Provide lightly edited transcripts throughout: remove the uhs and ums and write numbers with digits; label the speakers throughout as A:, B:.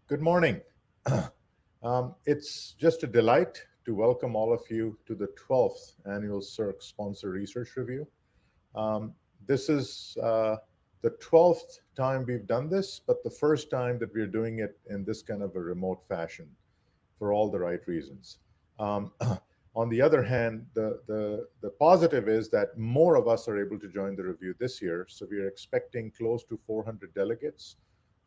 A: Good morning. It's just a delight to welcome all of you to the 12th annual SERC Sponsor Research Review. This is the 12th time we've done this, but the first time that we're doing it in this kind of a remote fashion for all the right reasons. Um, on the other hand, the positive is that more of us are able to join the review this year. So we are expecting close to 400 delegates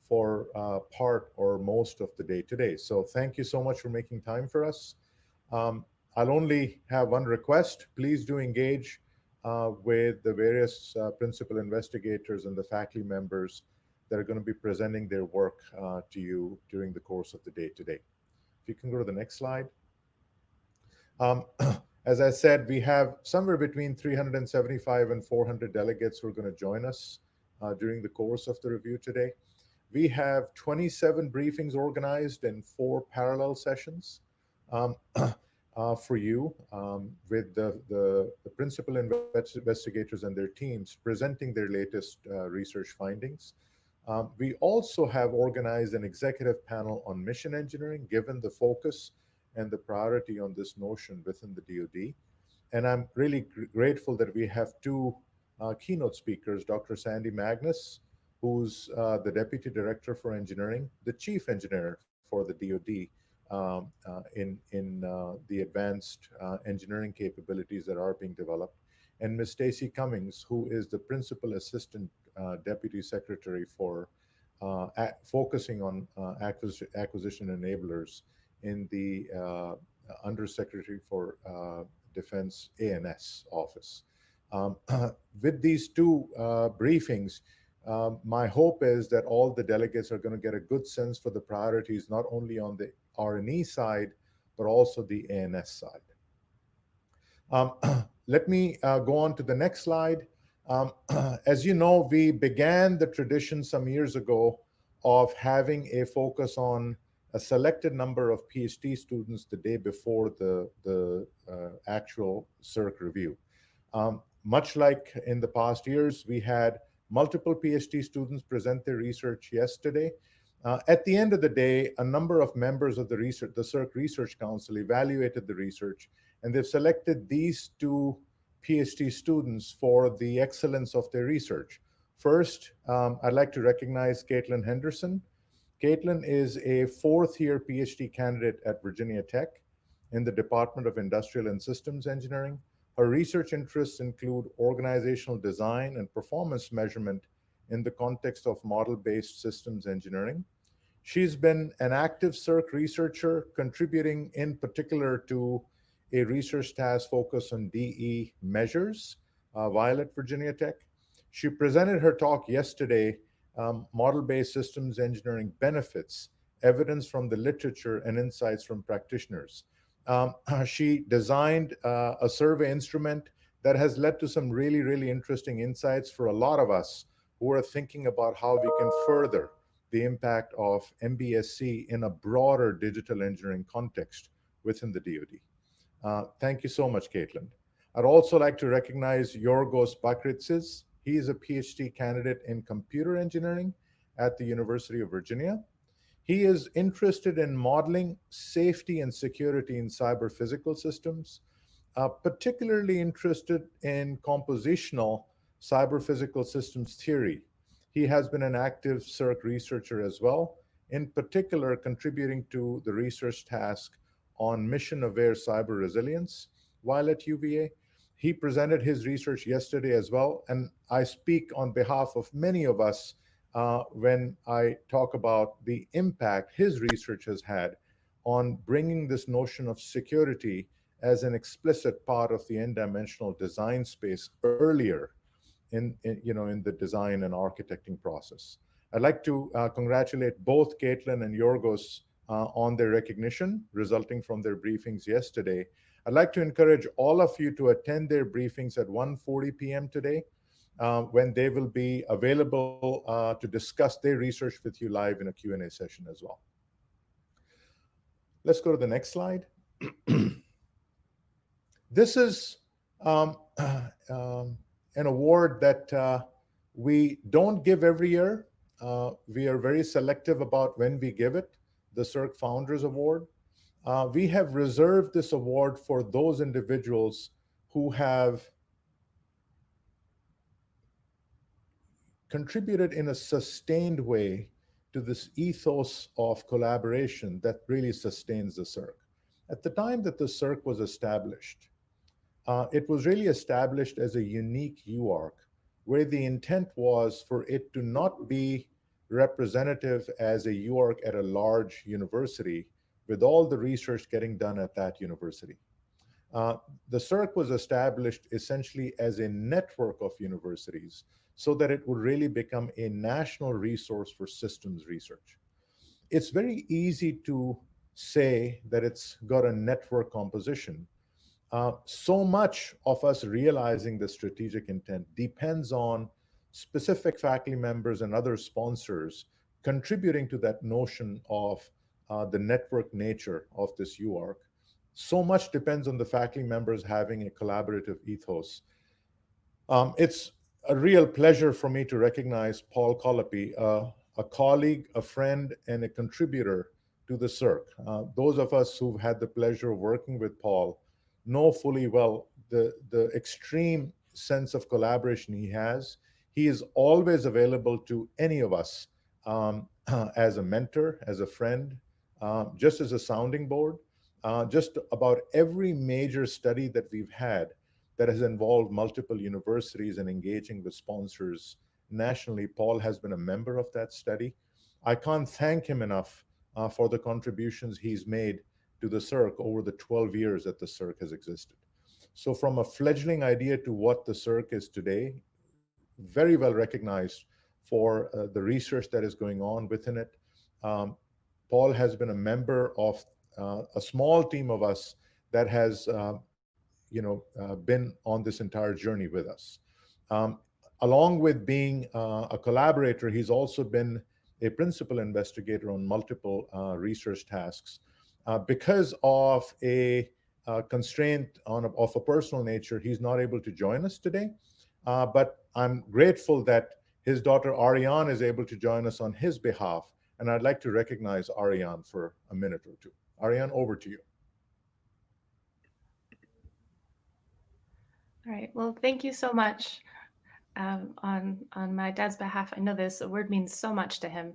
A: for part or most of the day today. So thank you so much for making time for us. I'll only have one request. Please do engage with the various principal investigators and the faculty members that are going to be presenting their work to you during the course of the day today. If you can go to the next slide. Um, as I said, we have somewhere between 375 and 400 delegates who are going to join us during the course of the review today. We have 27 briefings organized in 4 parallel sessions for you with the principal investigators and their teams presenting their latest research findings. We also have organized an executive panel on mission engineering, given the focus and the priority on this notion within the DoD. And I'm really grateful that we have 2 keynote speakers, Dr. Sandra Magnus, who's the Deputy Director for Engineering, the Chief Engineer for the DoD in the advanced engineering capabilities that are being developed, and Ms. Stacy Cummings, who is the Principal Assistant Deputy Secretary for focusing on acquisition enablers in the Undersecretary for Defense ANS office. With these 2 briefings, my hope is that all the delegates are going to get a good sense for the priorities, not only on the R&E side, but also the ANS side. Let me go on to the next slide. As you know, we began the tradition some years ago of having a focus on a selected number of PhD students the day before the actual SERC review. Much like in the past years, we had multiple PhD students present their research yesterday. At the end of the day, a number of members of the SERC Research Council evaluated the research, and they've selected these 2 PhD students for the excellence of their research. First, I'd like to recognize Caitlin Henderson. Caitlin is a 4th-year PhD candidate at Virginia Tech in the Department of Industrial and Systems Engineering. Her research interests include organizational design and performance measurement in the context of model-based systems engineering. She's been an active SERC researcher, contributing in particular to a research task focused on DE measures while at Virginia Tech. She presented her talk yesterday, Model-Based Systems Engineering Benefits, Evidence from the Literature and Insights from Practitioners. She designed a survey instrument that has led to some really, really interesting insights for a lot of us who are thinking about how we can further the impact of MBSC in a broader digital engineering context within the DoD. Thank you so much, Caitlin. I'd also like to recognize Yorgos Bakritsis. He is a PhD candidate in computer engineering at the University of Virginia. He is interested in modeling safety and security in cyber physical systems, particularly interested in compositional cyber physical systems theory. He has been an active SERC researcher as well, in particular contributing to the research task on mission-aware cyber resilience while at UVA. He presented his research yesterday as well, and I speak on behalf of many of us when I talk about the impact his research has had on bringing this notion of security as an explicit part of the n-dimensional design space earlier in the design and architecting process. I'd like to congratulate both Caitlin and Yorgos on their recognition resulting from their briefings yesterday. I'd like to encourage all of you to attend their briefings at 1:40 p.m. today, when they will be available to discuss their research with you live in a Q&A session as well. Let's go to the next slide. This is an award that we don't give every year. We are very selective about when we give it. the SERC Founders Award. We have reserved this award for those individuals who have contributed in a sustained way to this ethos of collaboration that really sustains the SERC. At the time that the SERC was established, it was really established as a unique UARC, where the intent was for it to not be representative as a UARC at a large university with all the research getting done at that university. Uh, the SERC was established essentially as a network of universities so that it would really become a national resource for systems research. It's very easy to say that it's got a network composition. So much of us realizing the strategic intent depends on specific faculty members and other sponsors contributing to that notion of the network nature of this UARC. So much depends on the faculty members having a collaborative ethos. It's a real pleasure for me to recognize Paul Colopy, a colleague, a friend, and a contributor to the SERC. Those of us who've had the pleasure of working with Paul know fully well the extreme sense of collaboration he has. He is always available to any of us as a mentor, as a friend, just as a sounding board. Just about every major study that we've had that has involved multiple universities and engaging with sponsors nationally, Paul has been a member of that study. I can't thank him enough for the contributions he's made to the SERC over the 12 years that the SERC has existed. So from a fledgling idea to what the SERC is today, very well recognized for the research that is going on within it. Paul has been a member of a small team of us that has been on this entire journey with us. Along with being a collaborator, he's also been a principal investigator on multiple research tasks. Because of a constraint of a personal nature, he's not able to join us today. But I'm grateful that his daughter Ariane is able to join us on his behalf. And I'd like to recognize Ariane for a minute or two. Ariane, over to you.
B: All right. Well, thank you so much. On my dad's behalf, I know this award means so much to him.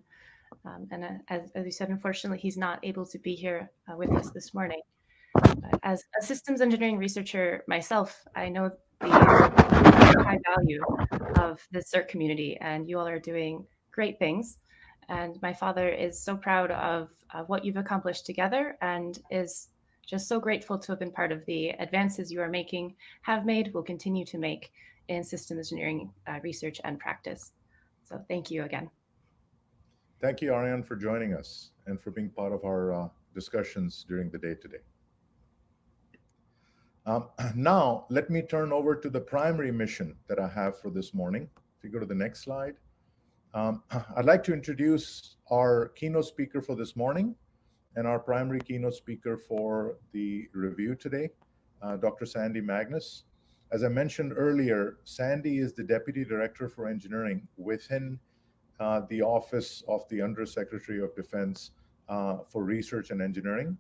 B: As you said, unfortunately, he's not able to be here with us this morning. As a systems engineering researcher myself, I know the high value of the SERC community, and you all are doing great things. And my father is so proud of what you've accomplished together and is just so grateful to have been part of the advances you are making, have made, will continue to make in systems engineering research and practice. So thank you again.
A: Thank you, Ariane, for joining us and for being part of our discussions during the day today. Now, let me turn over to the primary mission that I have for this morning. If you go to the next slide. I'd like to introduce our keynote speaker for this morning and our primary keynote speaker for the review today, Dr. Sandy Magnus. As I mentioned earlier, Sandy is the Deputy Director for Engineering within the Office of the Undersecretary of Defense for Research and Engineering.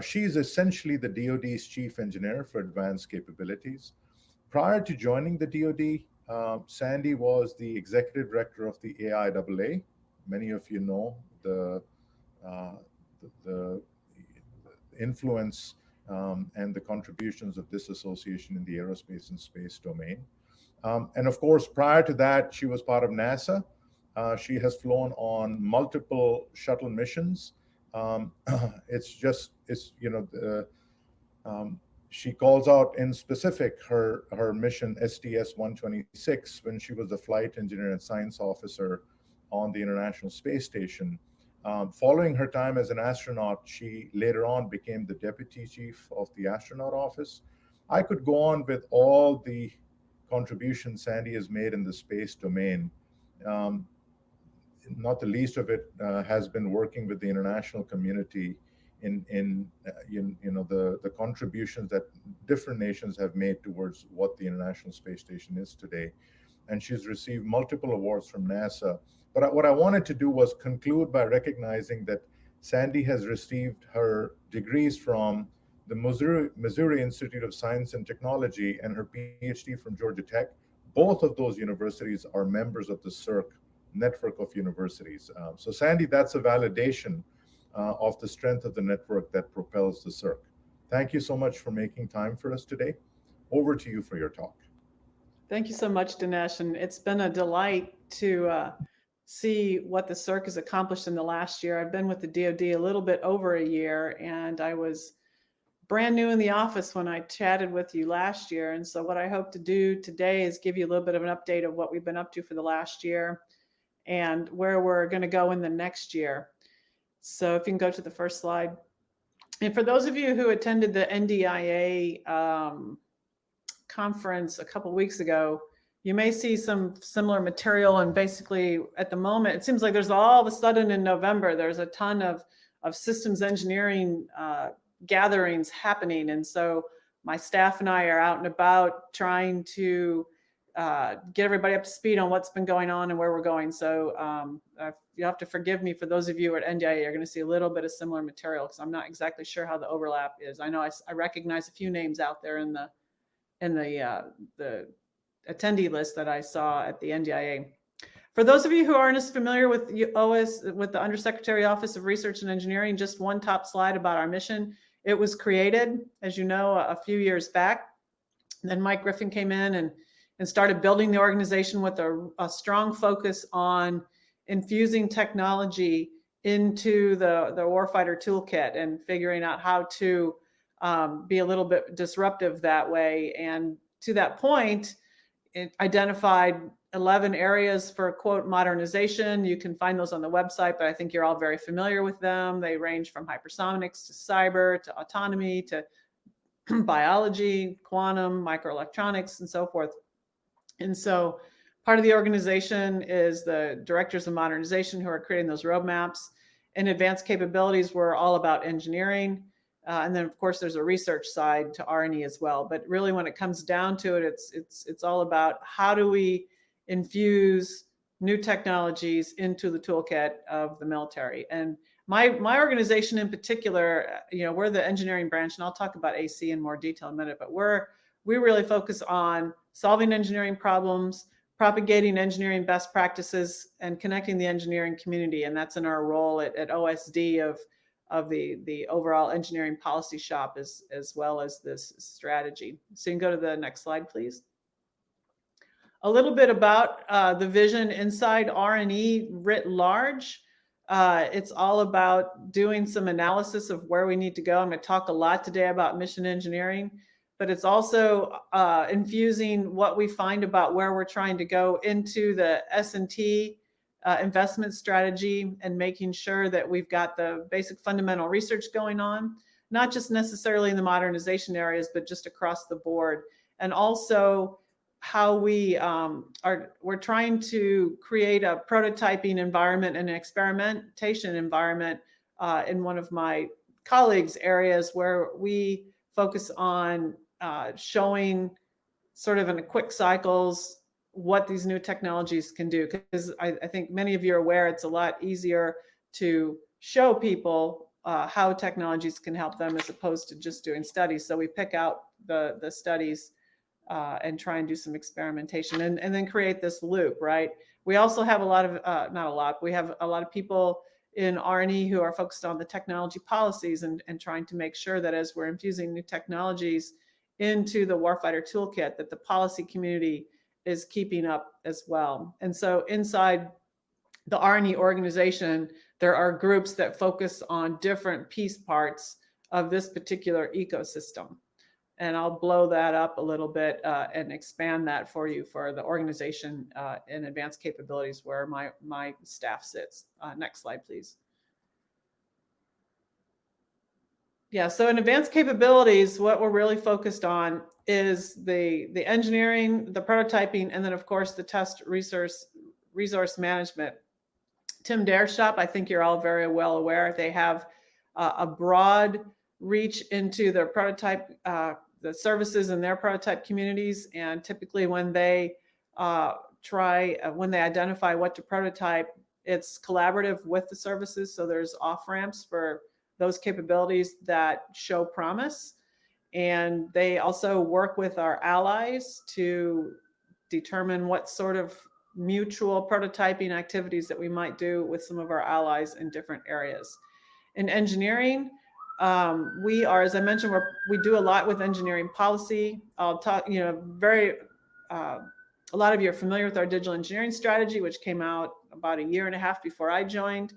A: She is essentially the DoD's Chief Engineer for Advanced Capabilities. Prior to joining the DoD, Sandy was the Executive Director of the AIAA. Many of you know the influence and the contributions of this association in the aerospace and space domain. And of course, prior to that, she was part of NASA. She has flown on multiple shuttle missions. She calls out in specific her mission STS-126 when she was the flight engineer and science officer on the International Space Station. Following her time as an astronaut, she later on became the deputy chief of the astronaut office. I could go on with all the contributions Sandy has made in the space domain. Not the least of it has been working with the international community in the contributions that different nations have made towards what the International Space Station is today. And she's received multiple awards from NASA. But what I wanted to do was conclude by recognizing that Sandy has received her degrees from the Missouri Institute of Science and Technology and her PhD from Georgia Tech. Both of those universities are members of the SERC network of universities. So Sandy, that's a validation of the strength of the network that propels the SERC. Thank you so much for making time for us today. Over to you for your talk.
C: Thank you so much, Dinesh. And it's been a delight to see what the SERC has accomplished in the last year. I've been with the DoD a little bit over a year, and I was brand new in the office when I chatted with you last year. And so what I hope to do today is give you a little bit of an update of what we've been up to for the last year and where we're going to go in the next year. So if you can go to the first slide. And for those of you who attended the NDIA conference a couple of weeks ago, you may see some similar material. And basically at the moment, it seems like there's all of a sudden in November, there's a ton of systems engineering gatherings happening. And so my staff and I are out and about trying to get everybody up to speed on what's been going on and where we're going. So you have to forgive me for those of you at NDIA are going to see a little bit of similar material because I'm not exactly sure how the overlap is. I know I recognize a few names out there in the attendee list that I saw at the NDIA. For those of you who aren't as familiar with with the Undersecretary Office of Research and Engineering, just one top slide about our mission. It was created, as you know, a few years back. Then Mike Griffin came in and started building the organization with a strong focus on infusing technology into the warfighter toolkit and figuring out how to be a little bit disruptive that way. And to that point, it identified 11 areas for, quote, modernization. You can find those on the website, but I think you're all very familiar with them. They range from hypersonics to cyber to autonomy to biology, quantum, microelectronics, and so forth. And so part of the organization is the directors of modernization who are creating those roadmaps. And advanced capabilities were all about engineering. And then, of course, there's a research side to R&E as well. But really, when it comes down to it, it's all about how do we infuse new technologies into the toolkit of the military. And my organization in particular, we're the engineering branch, and I'll talk about AC in more detail in a minute, but we really focus on solving engineering problems, propagating engineering best practices, and connecting the engineering community. And that's in our role at OSD of the overall engineering policy shop as well as this strategy. So you can go to the next slide, please. A little bit about the vision inside R&E writ large. It's all about doing some analysis of where we need to go. I'm going to talk a lot today about mission engineering, but it's also infusing what we find about where we're trying to go into the S&T investment strategy and making sure that we've got the basic fundamental research going on, not just necessarily in the modernization areas, but just across the board. And also how we're trying to create a prototyping environment and an experimentation environment in one of my colleagues' areas where we focus on showing sort of in a quick cycles what these new technologies can do. Because I think many of you are aware it's a lot easier to show people how technologies can help them as opposed to just doing studies. So we pick out the studies and try and do some experimentation and then create this loop, right? We also have we have a lot of people in R&E who are focused on the technology policies and trying to make sure that as we're infusing new technologies into the warfighter toolkit, that the policy community is keeping up as well. And so inside the R&E organization, there are groups that focus on different piece parts of this particular ecosystem. And I'll blow that up a little bit and expand that for you for the organization in advanced capabilities where my staff sits. Next slide, please. Yeah, so in advanced capabilities, what we're really focused on is the engineering, the prototyping, and then, of course, the test resource management. Tim Dare's shop, I think you're all very well aware, they have a broad reach into their prototype, the services in their prototype communities. And typically when they identify what to prototype, It's collaborative with the services, so there's off-ramps for those capabilities that show promise. And they also work with our allies to determine what sort of mutual prototyping activities that we might do with some of our allies in different areas. In engineering, we are, as I mentioned, we do a lot with engineering policy. I'll talk, a lot of you are familiar with our digital engineering strategy, which came out about a year and a half before I joined.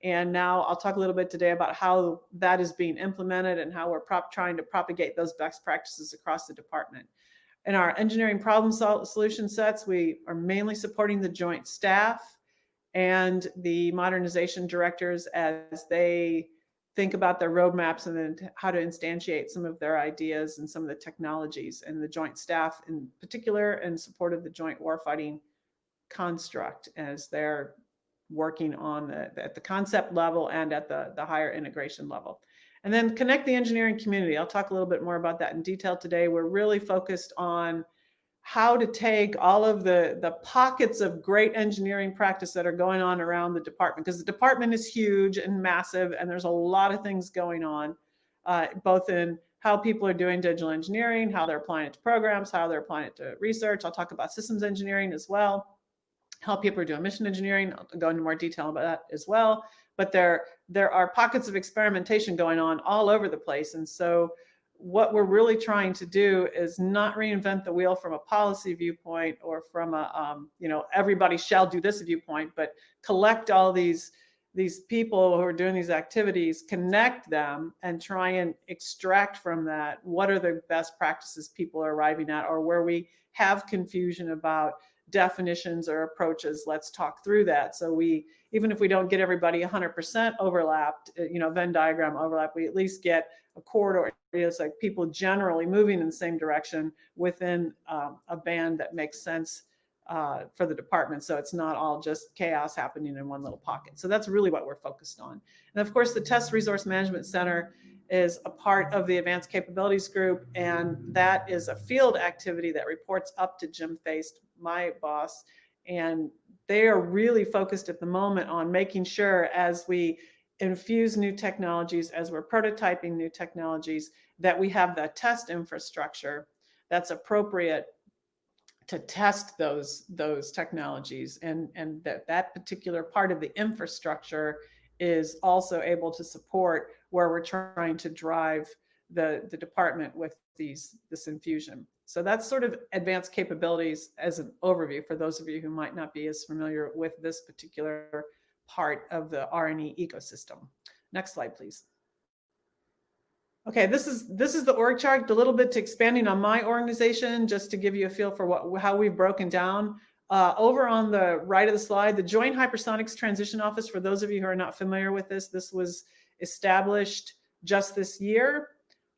C: And now I'll talk a little bit today about how that is being implemented and how we're trying to propagate those best practices across the department. In our engineering problem solution sets, we are mainly supporting the joint staff and the modernization directors as they think about their roadmaps and then how to instantiate some of their ideas and some of the technologies, and the joint staff in particular in support of the joint warfighting construct as they're working on at the concept level and at the higher integration level. And then connect the engineering community. I'll talk a little bit more about that in detail today. We're really focused on how to take all of the pockets of great engineering practice that are going on around the department, because the department is huge and massive, and there's a lot of things going on, both in how people are doing digital engineering, how they're applying it to programs, how they're applying it to research. I'll talk about systems engineering as well, how people are doing mission engineering. I'll go into more detail about that as well. But there are pockets of experimentation going on all over the place. And so what we're really trying to do is not reinvent the wheel from a policy viewpoint or from a, everybody shall do this viewpoint, but collect all these people who are doing these activities, connect them, and try and extract from that what are the best practices people are arriving at, or where we have confusion about definitions or approaches. Let's talk through that. So even if we don't get everybody 100% overlapped, Venn diagram overlap, we at least get a corridor. It's like people generally moving in the same direction within a band that makes sense for the department. So it's not all just chaos happening in one little pocket. So that's really what we're focused on. And of course, the Test Resource Management Center is a part of the Advanced Capabilities Group, and that is a field activity that reports up to Jim Feist, my boss, and they are really focused at the moment on making sure as we infuse new technologies, as we're prototyping new technologies, that we have the test infrastructure that's appropriate to test those technologies, and that particular part of the infrastructure is also able to support where we're trying to drive the department with this infusion. So that's sort of advanced capabilities as an overview for those of you who might not be as familiar with this particular part of the R&E ecosystem. Next slide, please. Okay, this is the org chart, a little bit to expanding on my organization, just to give you a feel for how we've broken down. Over on the right of the slide, the Joint Hypersonics Transition Office, for those of you who are not familiar with this was established just this year,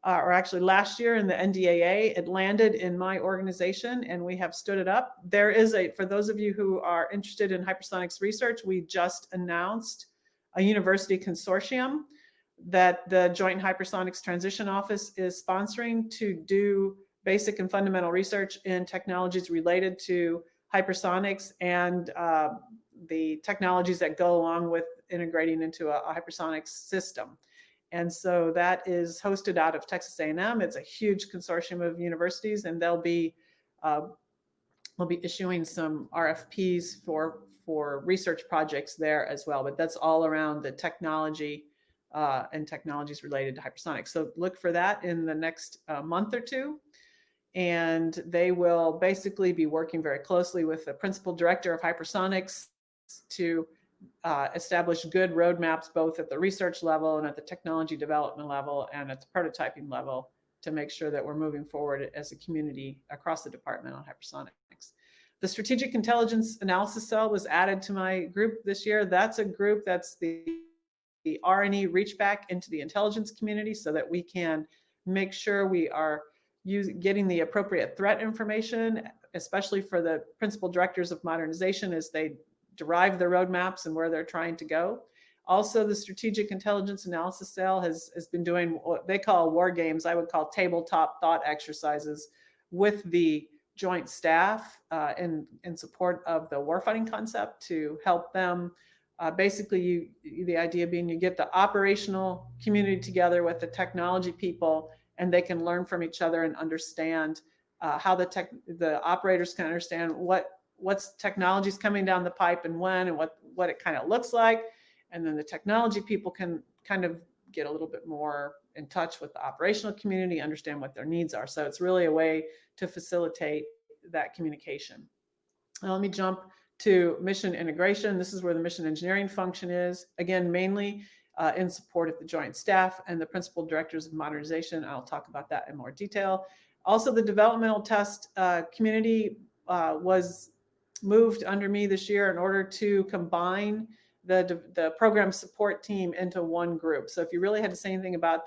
C: or actually last year in the NDAA. It landed in my organization and we have stood it up. There is for those of you who are interested in hypersonics research, we just announced a university consortium that the Joint Hypersonics Transition Office is sponsoring to do basic and fundamental research in technologies related to hypersonics and the technologies that go along with integrating into a hypersonics system. And so that is hosted out of Texas A&M. It's a huge consortium of universities, and they'll be issuing some RFPs for research projects there as well. But that's all around the technology and technologies related to hypersonics. So look for that in the next month or two. And they will basically be working very closely with the principal director of hypersonics to establish good roadmaps, both at the research level and at the technology development level and at the prototyping level, to make sure that we're moving forward as a community across the department on hypersonics. The Strategic Intelligence Analysis Cell was added to my group this year. That's a group that's the R&E reach back into the intelligence community so that we can make sure we are getting the appropriate threat information, especially for the principal directors of modernization as they derive their roadmaps and where they're trying to go. Also, the Strategic Intelligence Analysis Cell has been doing what they call war games. I would call tabletop thought exercises with the joint staff in support of the warfighting concept to help them Basically, the idea being you get the operational community together with the technology people, and they can learn from each other and understand how the operators can understand what's technology is coming down the pipe and when, and what it kind of looks like. And then the technology people can kind of get a little bit more in touch with the operational community, understand what their needs are. So it's really a way to facilitate that communication. Now let me jump to mission integration. This is where the mission engineering function is. Again, mainly in support of the joint staff and the principal directors of modernization. I'll talk about that in more detail. Also, the developmental test community was moved under me this year in order to combine the program support team into one group. So if you really had to say anything about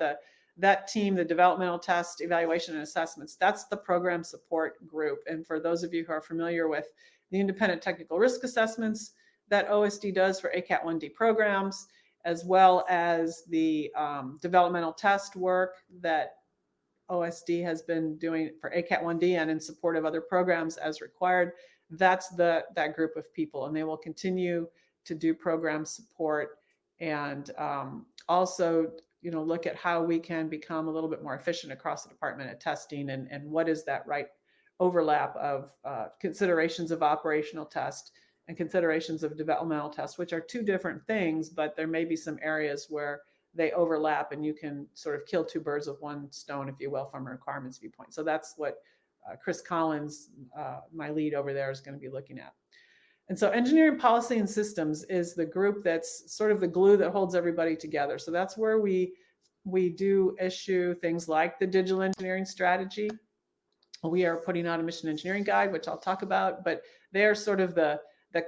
C: that team, the developmental test, evaluation, and assessments, that's the program support group. And for those of you who are familiar with the independent technical risk assessments that OSD does for ACAT 1D programs, as well as the developmental test work that OSD has been doing for ACAT 1D and in support of other programs as required, that's that group of people, and they will continue to do program support and also look at how we can become a little bit more efficient across the department at testing, and what is that right overlap of considerations of operational test and considerations of developmental test, which are two different things, but there may be some areas where they overlap and you can sort of kill two birds with one stone, if you will, from a requirements viewpoint. So that's what Chris Collins, my lead over there, is going to be looking at. And so engineering policy and systems is the group that's sort of the glue that holds everybody together. So that's where we do issue things like the digital engineering strategy. We are putting out a mission engineering guide, which I'll talk about, but they are sort of the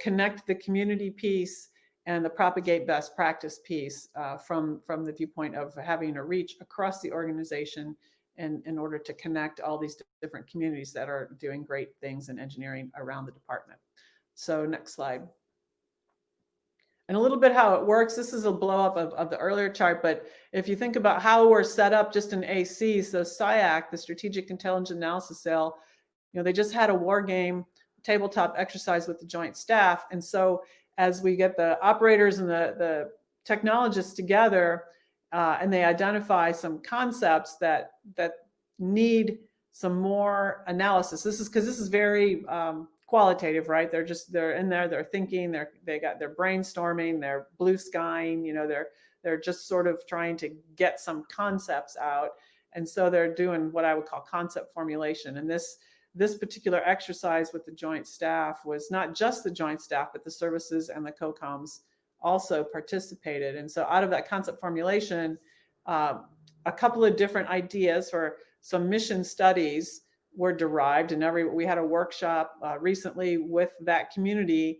C: connect the community piece and the propagate best practice piece from the viewpoint of having a reach across the organization in order to connect all these different communities that are doing great things in engineering around the department. So next slide. And a little bit how it works. This is a blow up of the earlier chart, but if you think about how we're set up just in AC, so SIAC, the Strategic Intelligence Analysis Cell, they just had a war game tabletop exercise with the joint staff. And so as we get the operators and the technologists together and they identify some concepts that need some more analysis. This is very qualitative, right? They're in there, they're thinking, they're brainstorming, they're blue skying, they're just sort of trying to get some concepts out. And so they're doing what I would call concept formulation. And this particular exercise with the joint staff was not just the joint staff, but the services and the COCOMs also participated. And so out of that concept formulation, a couple of different ideas for some mission studies were derived, and we had a workshop recently with that community,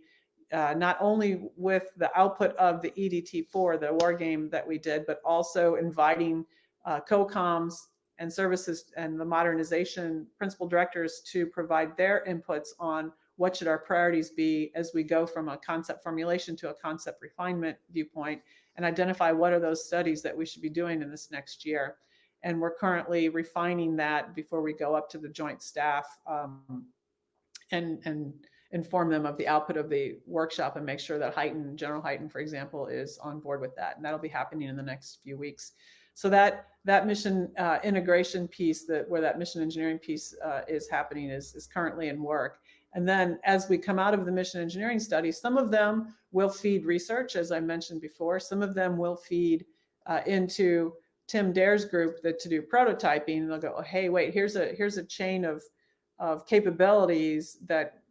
C: not only with the output of the EDT4, the war game that we did, but also inviting COCOMs and services and the modernization principal directors to provide their inputs on what should our priorities be as we go from a concept formulation to a concept refinement viewpoint, and identify what are those studies that we should be doing in this next year. And we're currently refining that before we go up to the joint staff and inform them of the output of the workshop and make sure that General Heighton, for example, is on board with that. And that'll be happening in the next few weeks. So that mission integration piece, where that mission engineering piece is happening, is currently in work. And then as we come out of the mission engineering study, some of them will feed research, as I mentioned before. Some of them will feed into Tim Dare's group to do prototyping, and they'll go, oh, hey, wait, here's a chain of capabilities that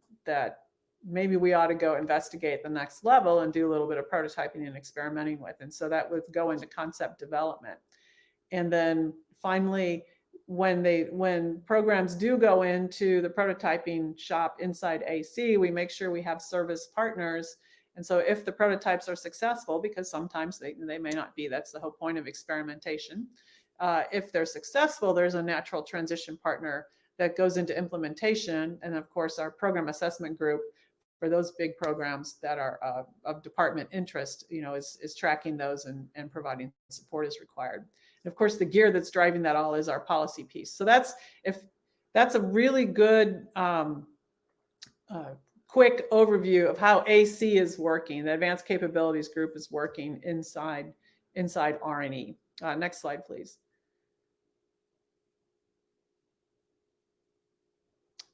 C: maybe we ought to go investigate the next level and do a little bit of prototyping and experimenting with. And so that would go into concept development. And then finally, when programs do go into the prototyping shop inside AC, we make sure we have service partners. And so if the prototypes are successful, because sometimes they may not be, that's the whole point of experimentation. If they're successful, there's a natural transition partner that goes into implementation. And of course, our program assessment group for those big programs that are of department interest, is tracking those and providing support as required. And of course, the gear that's driving that all is our policy piece. So that's a really good quick overview of how AC is working, the Advanced Capabilities Group is working inside R&E. Next slide, please.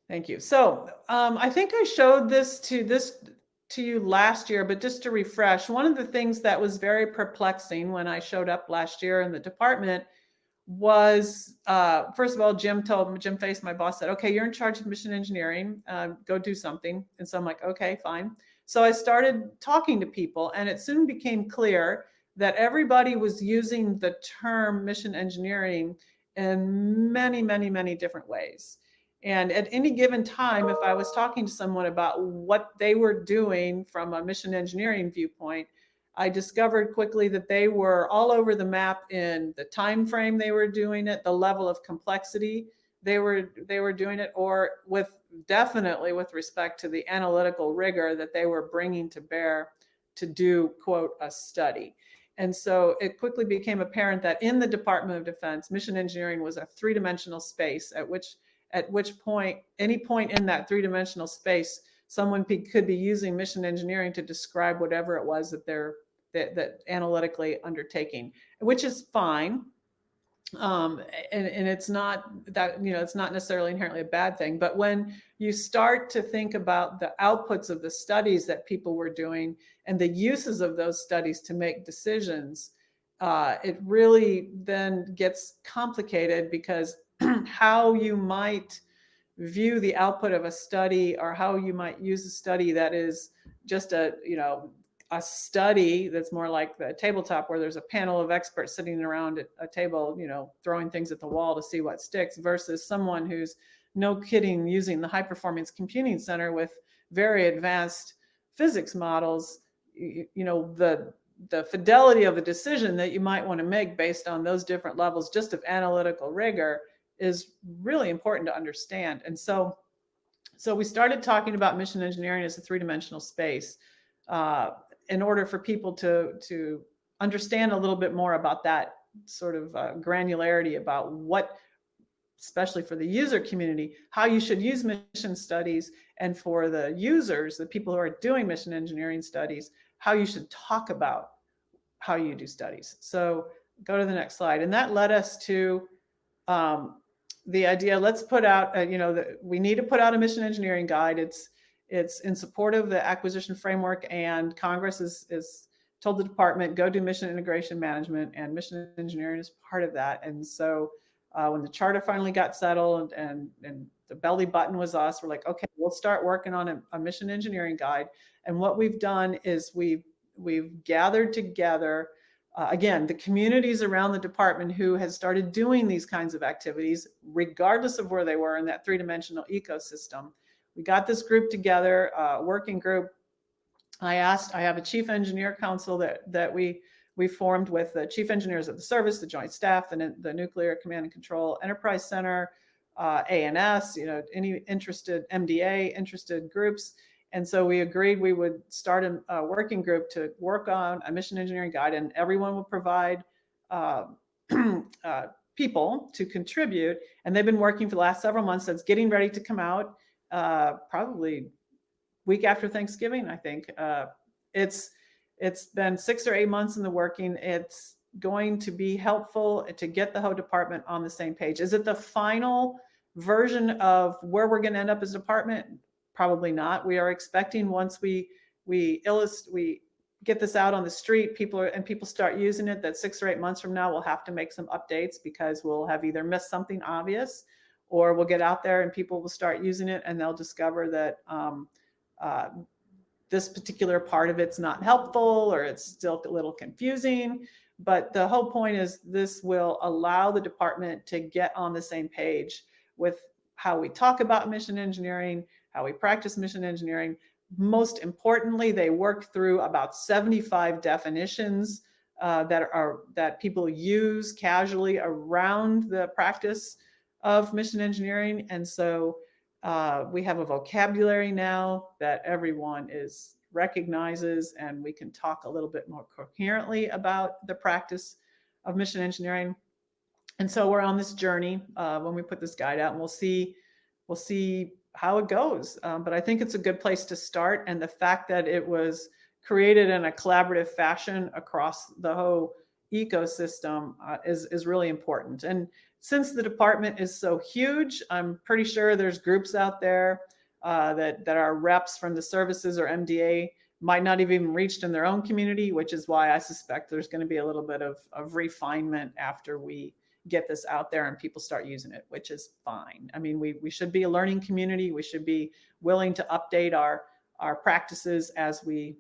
C: Thank you. So I think I showed this to you last year, but just to refresh, one of the things that was very perplexing when I showed up last year in the department was, first of all, Jim Face, my boss, said, okay, you're in charge of mission engineering, go do something. And so I'm like, okay, fine. So I started talking to people, and it soon became clear that everybody was using the term mission engineering in many, many, many different ways. And at any given time, if I was talking to someone about what they were doing from a mission engineering viewpoint, I discovered quickly that they were all over the map in the time frame they were doing it, the level of complexity they were doing it, or definitely with respect to the analytical rigor that they were bringing to bear to do, quote, a study. And so it quickly became apparent that in the Department of Defense, mission engineering was a three-dimensional space at which point, any point in that three-dimensional space, someone could be using mission engineering to describe whatever it was that analytically undertaking, which is fine. And it's not that, it's not necessarily inherently a bad thing. But when you start to think about the outputs of the studies that people were doing and the uses of those studies to make decisions, it really then gets complicated, because how you might view the output of a study, or how you might use a study that is just a study that's more like the tabletop, where there's a panel of experts sitting around a table, throwing things at the wall to see what sticks, versus someone who's, no kidding, using the high performance computing center with very advanced physics models. The fidelity of the decision that you might want to make based on those different levels just of analytical rigor is really important to understand. And so we started talking about mission engineering as a three-dimensional space in order for people to understand a little bit more about that sort of granularity about what, especially for the user community, how you should use mission studies, and for the users, the people who are doing mission engineering studies, how you should talk about how you do studies. So go to the next slide. And that led us to the idea, let's put out, we need to put out a mission engineering guide. It's in support of the acquisition framework, and Congress is told the department, go do mission integration management, and mission engineering is part of that. And so when the charter finally got settled and the belly button was us, we're like, okay, we'll start working on a mission engineering guide. And what we've done is we've gathered together again, the communities around the department who had started doing these kinds of activities, regardless of where they were in that three-dimensional ecosystem. We got this group together, working group. I have a chief engineer council that we formed with the chief engineers of the service, the joint staff, the Nuclear Command and Control Enterprise Center, ANS, any interested MDA interested groups. And so we agreed we would start a working group to work on a mission engineering guide, and everyone will provide people to contribute. And they've been working for the last several months. So it's getting ready to come out probably week after Thanksgiving, I think. It's been 6 or 8 months in the working. It's going to be helpful to get the whole department on the same page. Is it the final version of where we're going to end up as a department? Probably not. We are expecting once we get this out on the street, people start using it, that 6 or 8 months from now we'll have to make some updates, because we'll have either missed something obvious, or we'll get out there and people will start using it and they'll discover that this particular part of it's not helpful, or it's still a little confusing. But the whole point is this will allow the department to get on the same page with how we talk about mission engineering, how we practice mission engineering. Most importantly, they worked through about 75 definitions that people use casually around the practice of mission engineering. And so we have a vocabulary now that everyone recognizes, and we can talk a little bit more coherently about the practice of mission engineering. And so we're on this journey when we put this guide out, and we'll see how it goes. But I think it's a good place to start. And the fact that it was created in a collaborative fashion across the whole ecosystem is really important. And since the department is so huge, I'm pretty sure there's groups out there that are reps from the services or MDA might not have even reached in their own community, which is why I suspect there's going to be a little bit of refinement after we get this out there and people start using it, which is fine. I mean, we should be a learning community. We should be willing to update our practices as we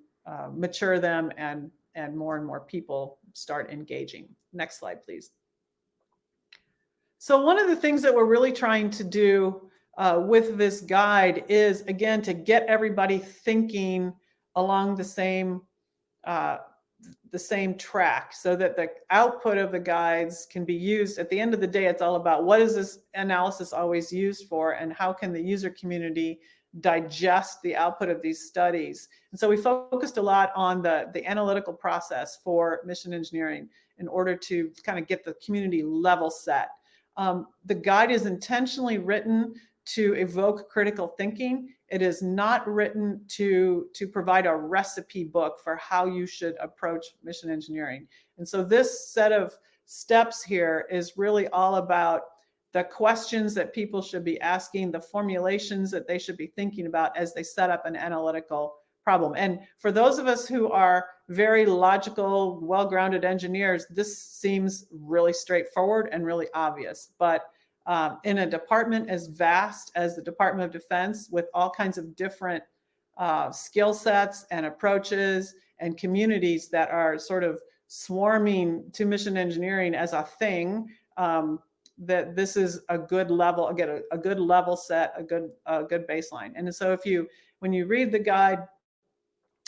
C: mature them and more people start engaging. Next slide, please. So one of the things that we're really trying to do with this guide is, again, to get everybody thinking along the same track, so that the output of the guides can be used. At the end of the day, it's all about what is this analysis always used for, and how can the user community digest the output of these studies. And so we focused a lot on the analytical process for mission engineering in order to kind of get the community level set. The guide is intentionally written to evoke critical thinking. It is not written to provide a recipe book for how you should approach mission engineering. And so this set of steps here is really all about the questions that people should be asking, the formulations that they should be thinking about as they set up an analytical problem. And for those of us who are very logical, well-grounded engineers, this seems really straightforward and really obvious. But in a department as vast as the Department of Defense, with all kinds of different skill sets and approaches and communities that are sort of swarming to mission engineering as a thing, that this is a good level, again, a good level set, a good baseline. And so when you read the guide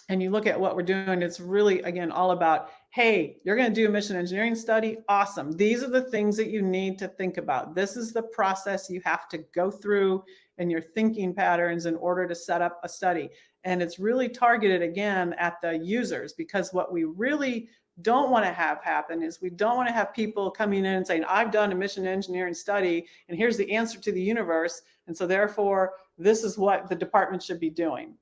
C: and you look at what we're doing, it's really, again, all about, hey, you're going to do a mission engineering study. Awesome. These are the things that you need to think about. This is the process you have to go through in your thinking patterns in order to set up a study. And it's really targeted, again, at the users, because what we really don't want to have happen is we don't want to have people coming in and saying, I've done a mission engineering study and here's the answer to the universe. And so therefore, this is what the department should be doing.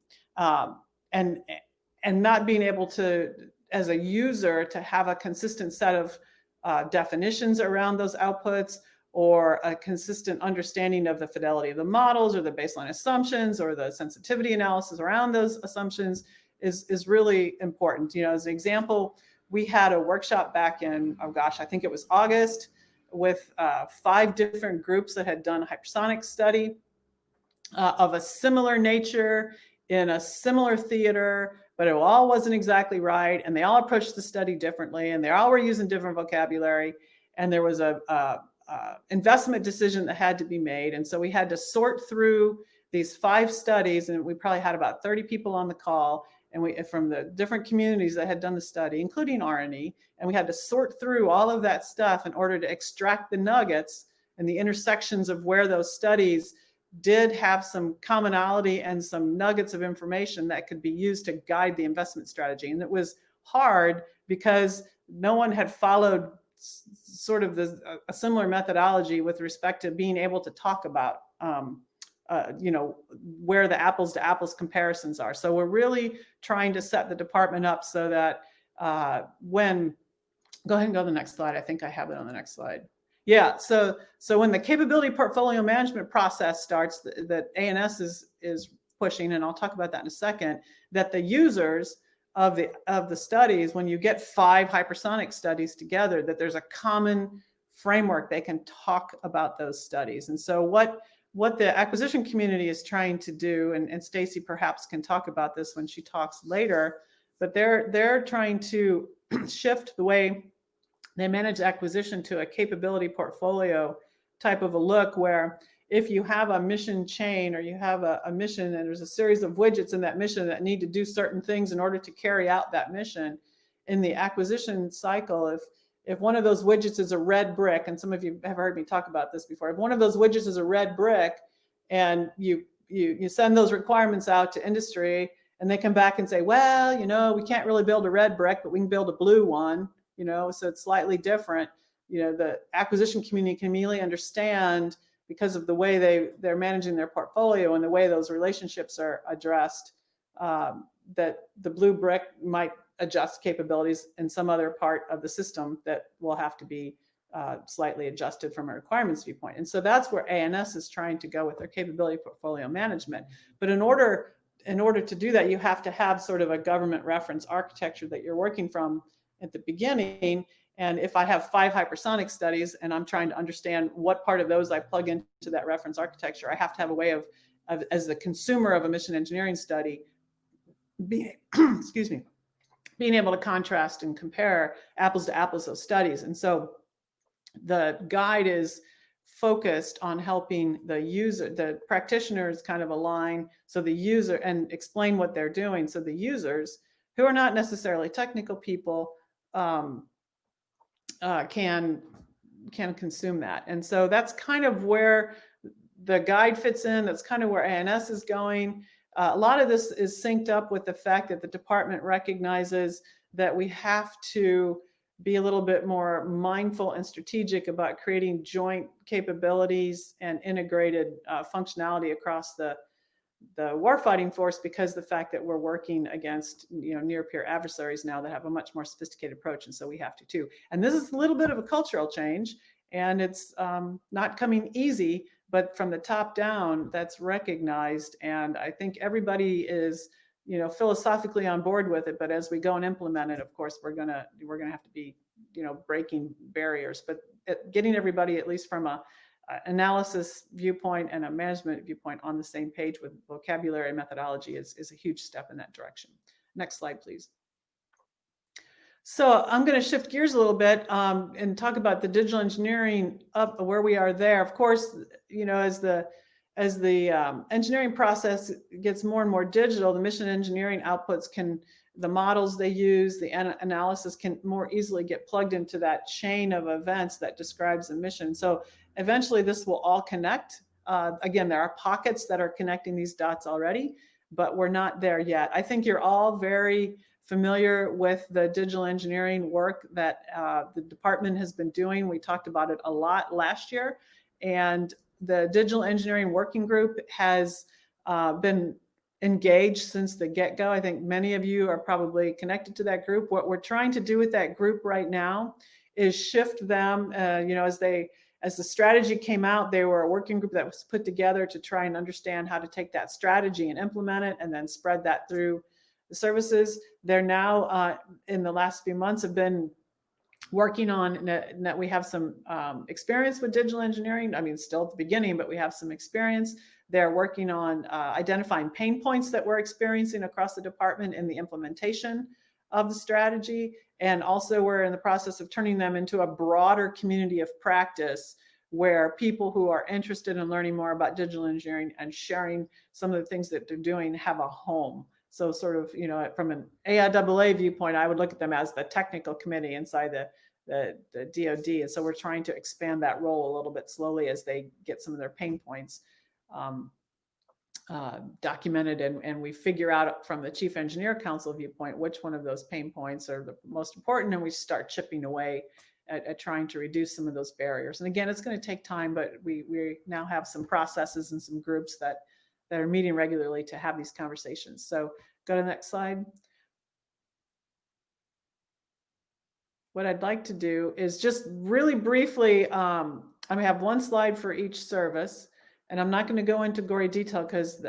C: And not being able to, as a user, to have a consistent set of definitions around those outputs, or a consistent understanding of the fidelity of the models, or the baseline assumptions, or the sensitivity analysis around those assumptions is really important. You know, as an example, we had a workshop back in, oh gosh, I think it was August, with 5 different groups that had done a hypersonic study of a similar nature in a similar theater, but it all wasn't exactly right. And they all approached the study differently, and they all were using different vocabulary. And there was a investment decision that had to be made. And so we had to sort through these 5 studies, and we probably had about 30 people on the call, and we from the different communities that had done the study, including R&E, and we had to sort through all of that stuff in order to extract the nuggets and the intersections of where those studies did have some commonality and some nuggets of information that could be used to guide the investment strategy. And it was hard because no one had followed sort of a similar methodology with respect to being able to talk about you know, where the apples to apples comparisons are. So we're really trying to set the department up so that go ahead and go to the next slide. I think I have it on the next slide. Yeah, so when the capability portfolio management process starts, that ANS is pushing, and I'll talk about that in a second, that the users of the studies, when you get 5 hypersonic studies together, that there's a common framework they can talk about those studies. And so what the acquisition community is trying to do, and Stacy perhaps can talk about this when she talks later, but they're trying to shift the way they manage acquisition to a capability portfolio type of a look, where if you have a mission chain, or you have a mission and there's a series of widgets in that mission that need to do certain things in order to carry out that mission, in the acquisition cycle, if one of those widgets is a red brick, and some of you have heard me talk about this before, if one of those widgets is a red brick, and you send those requirements out to industry, and they come back and say, well, you know, we can't really build a red brick, but we can build a blue one, you know, so it's slightly different. You know, the acquisition community can immediately understand because of the way they're managing their portfolio and the way those relationships are addressed, that the blue brick might adjust capabilities in some other part of the system that will have to be slightly adjusted from a requirements viewpoint. And so that's where ANS is trying to go with their capability portfolio management. But in order to do that, you have to have sort of a government reference architecture that you're working from at the beginning. And if I have 5 hypersonic studies and I'm trying to understand what part of those I plug into that reference architecture, I have to have a way of as the consumer of a mission engineering study, excuse me, being able to contrast and compare apples to apples those studies. And so the guide is focused on helping the user, the practitioners kind of align so the user and explain what they're doing. So the users who are not necessarily technical people can consume that. And so that's kind of where the guide fits in. That's kind of where ANS is going. A lot of this is synced up with the fact that the department recognizes that we have to be a little bit more mindful and strategic about creating joint capabilities and integrated functionality across the warfighting force, because the fact that we're working against near peer adversaries now that have a much more sophisticated approach, and so we have to too. And this is a little bit of a cultural change, and it's not coming easy, but from the top down, that's recognized, and I think everybody is philosophically on board with it. But as we go and implement it, of course, we're gonna have to be breaking barriers, but getting everybody, at least from a analysis viewpoint and a management viewpoint, on the same page with vocabulary and methodology is a huge step in that direction. Next slide, please. So I'm going to shift gears a little bit and talk about the digital engineering up where we are there. Of course, as the engineering process gets more and more digital, the mission engineering outputs the models they use, the analysis can more easily get plugged into that chain of events that describes the mission. So eventually this will all connect. Again, there are pockets that are connecting these dots already, but we're not there yet. I think you're all very familiar with the digital engineering work that the department has been doing. We talked about it a lot last year, and the digital engineering working group has been engaged since the get-go. I think many of you are probably connected to that group. What we're trying to do with that group right now is shift them, as the strategy came out, they were a working group that was put together to try and understand how to take that strategy and implement it and then spread that through the services. They're now, in the last few months, have been working on that. We have some experience with digital engineering. I mean, still at the beginning, but we have some experience. They're working on identifying pain points that we're experiencing across the department in the implementation of the strategy. And also we're in the process of turning them into a broader community of practice where people who are interested in learning more about digital engineering and sharing some of the things that they're doing have a home. So sort of, from an AIAA viewpoint, I would look at them as the technical committee inside the DoD. And so we're trying to expand that role a little bit slowly as they get some of their pain points documented, and we figure out from the Chief Engineer Council viewpoint which one of those pain points are the most important, and we start chipping away at trying to reduce some of those barriers. And again, it's going to take time, but we now have some processes and some groups that are meeting regularly to have these conversations. So go to the next slide. What I'd like to do is just really briefly, I'm going to have one slide for each service, and I'm not going to go into gory detail because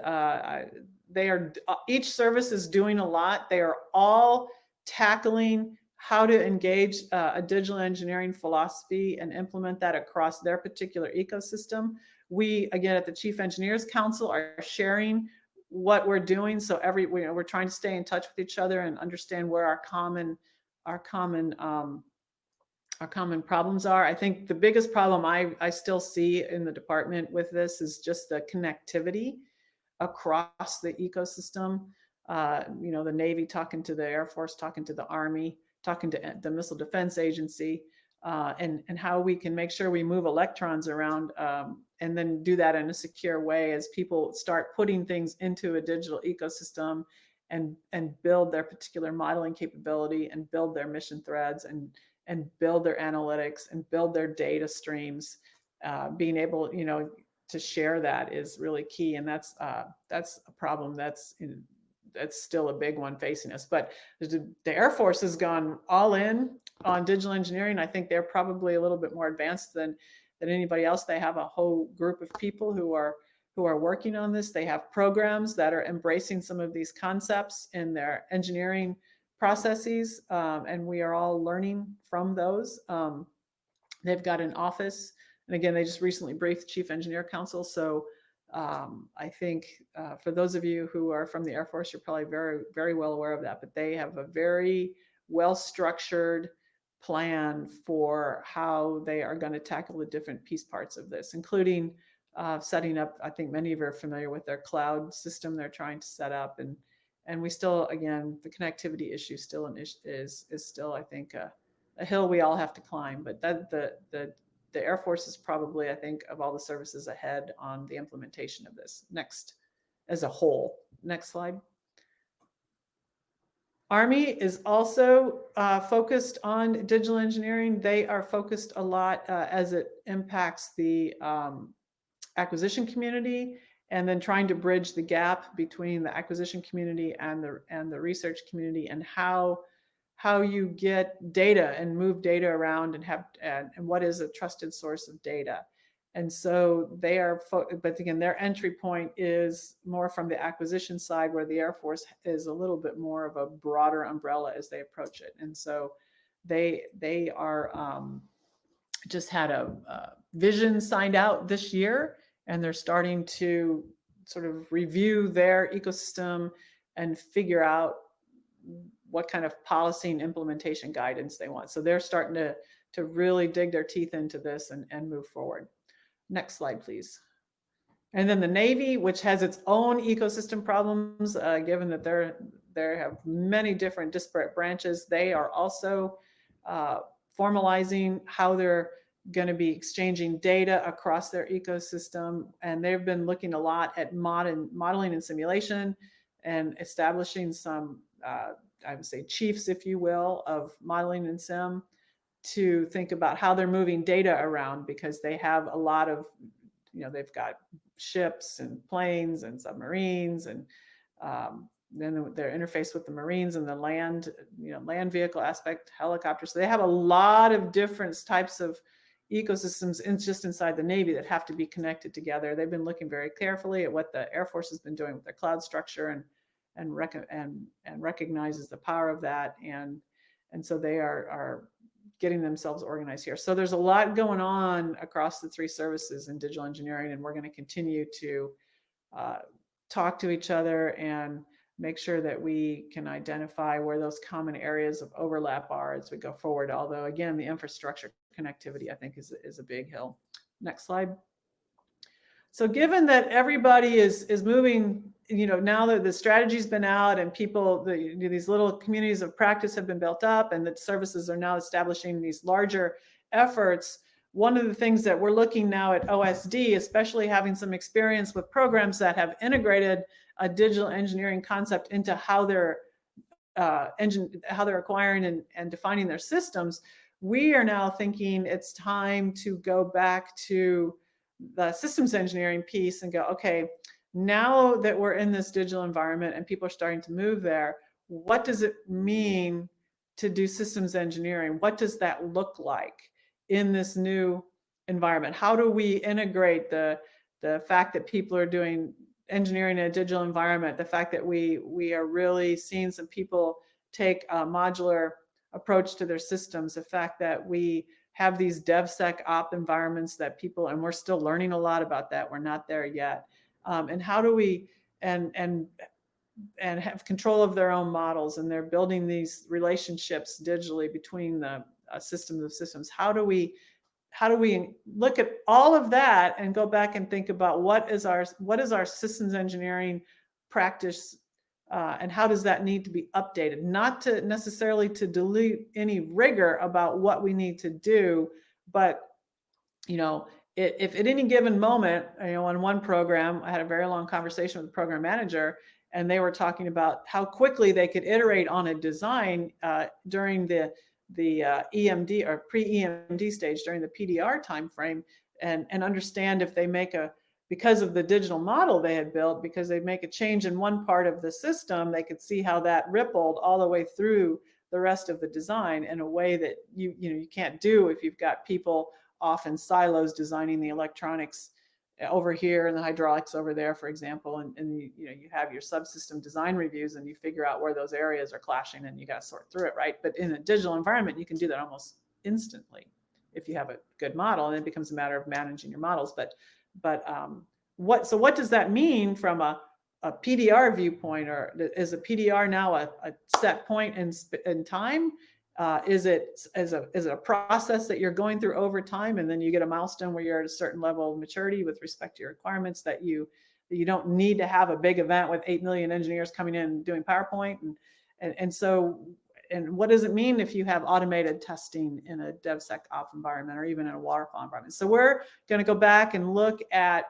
C: each service is doing a lot. They are all tackling how to engage a digital engineering philosophy and implement that across their particular ecosystem. We, again, at the Chief Engineers Council are sharing what we're doing. So we're trying to stay in touch with each other and understand where our common problems are. I think the biggest problem I still see in the department with this is just the connectivity across the ecosystem. The Navy talking to the Air Force, talking to the Army, talking to the Missile Defense Agency, and how we can make sure we move electrons around and then do that in a secure way as people start putting things into a digital ecosystem and build their particular modeling capability and build their mission threads and build their analytics and build their data streams, being able, share that is really key, and that's a problem that's still a big one facing us. But the Air Force has gone all in on digital engineering. I think they're probably a little bit more advanced than anybody else. They have a whole group of people who are working on this. They have programs that are embracing some of these concepts in their engineering processes, and we are all learning from those. They've got an office, and again, they just recently briefed Chief Engineer Council. So I think for those of you who are from the Air Force, you're probably very, very well aware of that, but they have a very well-structured plan for how they are going to tackle the different piece parts of this, including setting up, I think many of you are familiar with their cloud system they're trying to set up. And we still, again, the connectivity issue still is still, I think, a hill we all have to climb. But that the Air Force is probably, I think, of all the services ahead on the implementation of this. Next, as a whole. Next slide. Army is also focused on digital engineering. They are focused a lot as it impacts the acquisition community, and then trying to bridge the gap between the acquisition community and the research community, and how you get data and move data around and what is a trusted source of data. And so they are, but again, their entry point is more from the acquisition side, where the Air Force is a little bit more of a broader umbrella as they approach it. And so they are just had a vision signed out this year, and they're starting to sort of review their ecosystem and figure out what kind of policy and implementation guidance they want. So they're starting to really dig their teeth into this and move forward. Next slide, please. And then the Navy, which has its own ecosystem problems, given that they have many different disparate branches. They are also formalizing how they're going to be exchanging data across their ecosystem. And they've been looking a lot at modeling and simulation, and establishing some, I would say, chiefs, if you will, of modeling and sim, to think about how they're moving data around, because they have a lot of, they've got ships and planes and submarines, and then their interface with the Marines and the land vehicle aspect, helicopters. So they have a lot of different types of ecosystems just inside the Navy that have to be connected together. They've been looking very carefully at what the Air Force has been doing with their cloud structure, and recognizes the power of that, and so they are getting themselves organized here. So there's a lot going on across the three services in digital engineering, and we're going to continue to talk to each other and make sure that we can identify where those common areas of overlap are as we go forward. Although, again, the infrastructure connectivity, I think, is a big hill. Next slide. So given that everybody is moving, now that the strategy's been out and people, these little communities of practice have been built up, and the services are now establishing these larger efforts, one of the things that we're looking now at OSD, especially having some experience with programs that have integrated a digital engineering concept into how they're acquiring and defining their systems, we are now thinking it's time to go back to the systems engineering piece and go, okay, now that we're in this digital environment and people are starting to move there, what does it mean to do systems engineering? What does that look like in this new environment? How do we integrate the fact that people are doing engineering in a digital environment, the fact that we are really seeing some people take a modular approach to their systems, the fact that we have these DevSecOps environments that people, and we're still learning a lot about that. We're not there yet. And how do we, and have control of their own models, and they're building these relationships digitally between the systems of systems. How do we look at all of that and go back and think about what is our systems engineering practice, and how does that need to be updated? Not to necessarily to dilute any rigor about what we need to do, but if at any given moment, on one program, I had a very long conversation with the program manager, and they were talking about how quickly they could iterate on a design during the EMD or pre-EMD stage, during the PDR timeframe, and understand if they make a because of the digital model they had built, because they make a change in one part of the system, they could see how that rippled all the way through the rest of the design in a way that you can't do if you've got people off in silos designing the electronics over here and the hydraulics over there, for example, and you have your subsystem design reviews and you figure out where those areas are clashing and you got to sort through it, right? But in a digital environment, you can do that almost instantly if you have a good model, and it becomes a matter of managing your models. But what does that mean from a PDR viewpoint? Or is a PDR now a set point in time? Is it a process that you're going through over time, and then you get a milestone where you're at a certain level of maturity with respect to your requirements, that you don't need to have a big event with 8 million engineers coming in and doing PowerPoint, and what does it mean if you have automated testing in a DevSecOps environment or even in a waterfall environment? So we're going to go back and look at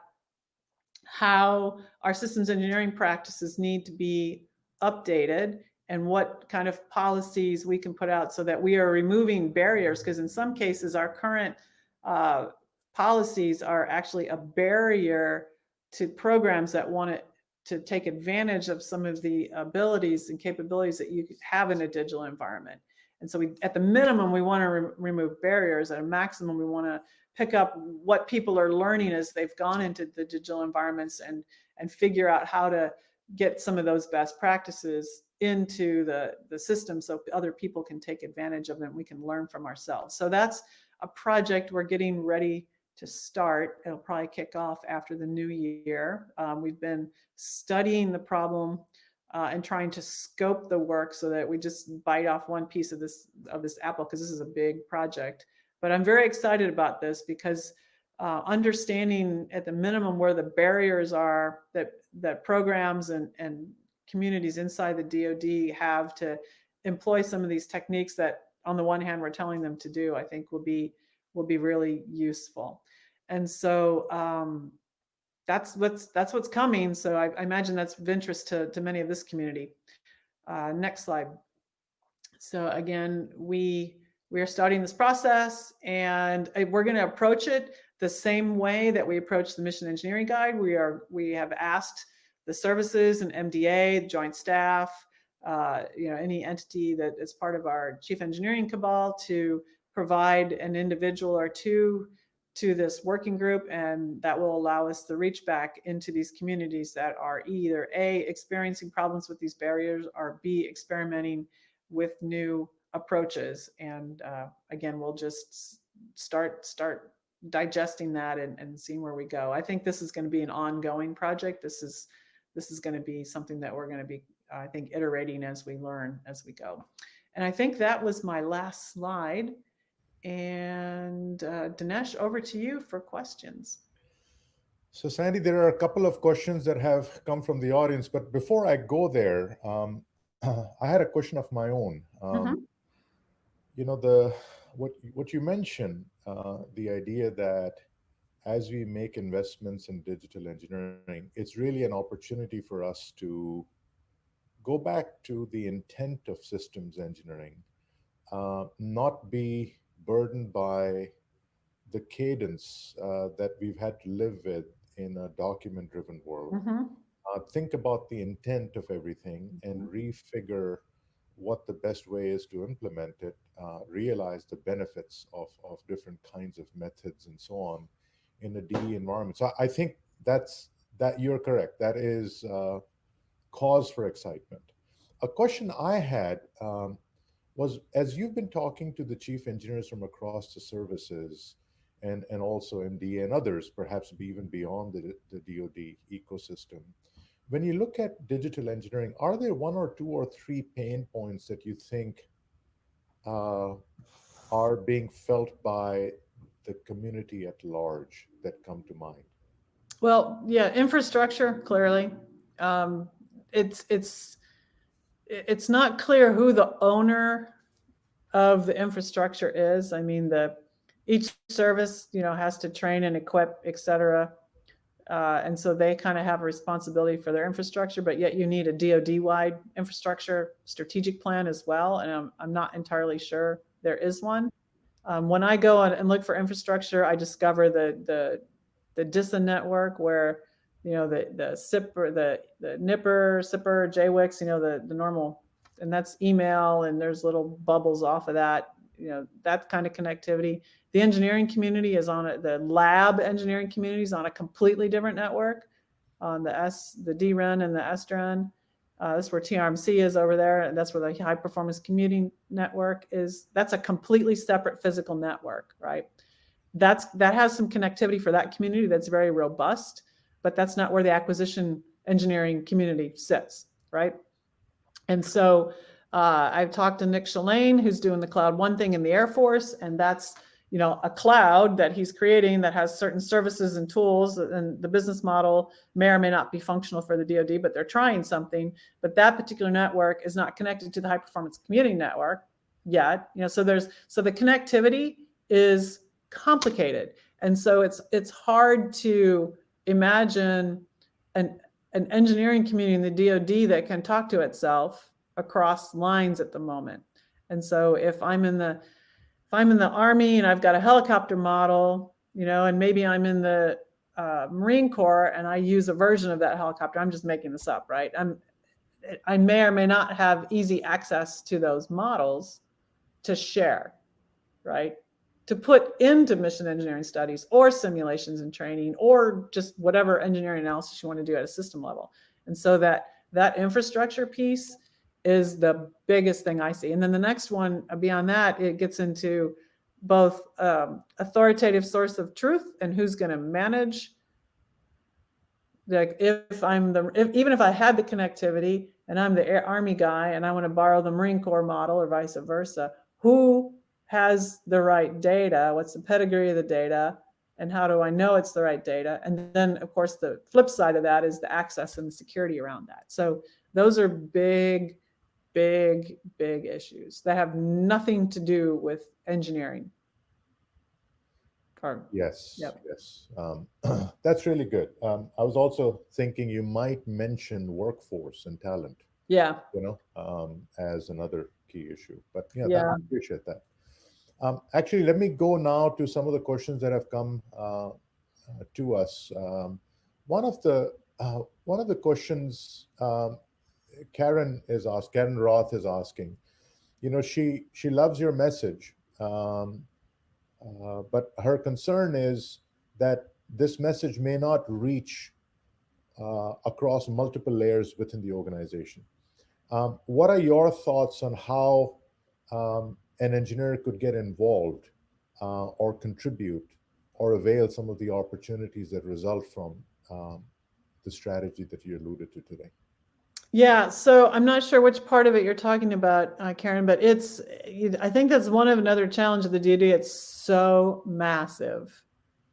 C: how our systems engineering practices need to be updated and what kind of policies we can put out so that we are removing barriers, because in some cases our current policies are actually a barrier to programs that want to take advantage of some of the abilities and capabilities that you have in a digital environment. And so at the minimum, we want to remove barriers. At a maximum, we want to pick up what people are learning as they've gone into the digital environments and figure out how to get some of those best practices into the system so other people can take advantage of them. We can learn from ourselves. So that's a project we're getting ready to start. It'll probably kick off after the new year. We've been studying the problem and trying to scope the work so that we just bite off one piece of this apple, because this is a big project. But I'm very excited about this because understanding at the minimum where the barriers are that programs and communities inside the DoD have to employ some of these techniques that on the one hand we're telling them to do, I think will be really useful. And so that's what's coming. So I imagine that's of interest to many of this community. Next slide. So again, we are starting this process, and we're going to approach it the same way that we approach the mission engineering guide. We have asked the services and MDA, the joint staff, any entity that is part of our chief engineering cabal to provide an individual or two to this working group, and that will allow us to reach back into these communities that are either A, experiencing problems with these barriers, or B, experimenting with new approaches. And again, we'll just start digesting that and seeing where we go. I think this is going to be an ongoing project. This is going to be something that we're going to be, I think, iterating as we learn as we go. And I think that was my last slide. And Dinesh, over to you for questions.
A: So Sandy, there are a couple of questions that have come from the audience, but before I go there, I had a question of my own. What you mentioned, the idea that as we make investments in digital engineering, it's really an opportunity for us to go back to the intent of systems engineering, not be burdened by the cadence that we've had to live with in a document-driven world. Think about the intent of everything and refigure what the best way is to implement it, realize the benefits of different kinds of methods and so on in a DE environment. So I think that you're correct. That is cause for excitement. A question I had was, as you've been talking to the chief engineers from across the services and also MDA and others, perhaps even beyond the DoD ecosystem, when you look at digital engineering, are there one or two or three pain points that you think are being felt by the community at large that come to mind?
C: Well, yeah, infrastructure, clearly. It's not clear who the owner of the infrastructure is. I mean, each service, has to train and equip, et cetera. And so they kind of have a responsibility for their infrastructure, but yet you need a DoD-wide infrastructure strategic plan as well. And I'm not entirely sure there is one. When I go and look for infrastructure, I discover the the DISA network where, the SIPR, the NIPR, SIPR, JWICS, the normal, and that's email, and there's little bubbles off of that, that kind of connectivity. The engineering community is on the lab engineering community is on a completely different network, on the DREN and the SDREN. That's where TRMC is over there, and that's where the high performance commuting network is. That's a completely separate physical network, right? That has some connectivity for that community that's very robust, but that's not where the acquisition engineering community sits, right? And so I've talked to Nick Shalane, who's doing the Cloud One thing in the Air Force, and that's a cloud that he's creating that has certain services and tools, and the business model may or may not be functional for the DoD, but they're trying something. But that particular network is not connected to the high performance commuting network yet. So the connectivity is complicated, and so it's hard to imagine an engineering community in the DoD that can talk to itself across lines at the moment. And so if I'm in the Army and I've got a helicopter model, and maybe I'm in the Marine Corps and I use a version of that helicopter, I'm just making this up, right? I may or may not have easy access to those models to share, right? To put into mission engineering studies or simulations and training, or just whatever engineering analysis you want to do at a system level. And so that infrastructure piece is the biggest thing I see. And then the next one beyond that, it gets into both authoritative source of truth and who's going to manage. Like even if I had the connectivity and I'm the Army guy and I want to borrow the Marine Corps model or vice versa, who has the right data? What's the pedigree of the data? And how do I know it's the right data? And then, of course, the flip side of that is the access and the security around that. So those are big, big, big issues that have nothing to do with engineering.
A: Yes,
C: yep.
A: Yes. That's really good. I was also thinking you might mention workforce and talent.
C: Yeah.
A: As another key issue. But I appreciate that. Actually, let me go now to some of the questions that have come to us. One of the questions Karen Roth is asking. She loves your message, but her concern is that this message may not reach across multiple layers within the organization. What are your thoughts on how an engineer could get involved or contribute or avail some of the opportunities that result from the strategy that you alluded to today?
C: Yeah, so I'm not sure which part of it you're talking about, Karen, but I think that's another challenge of the DoD. It's so massive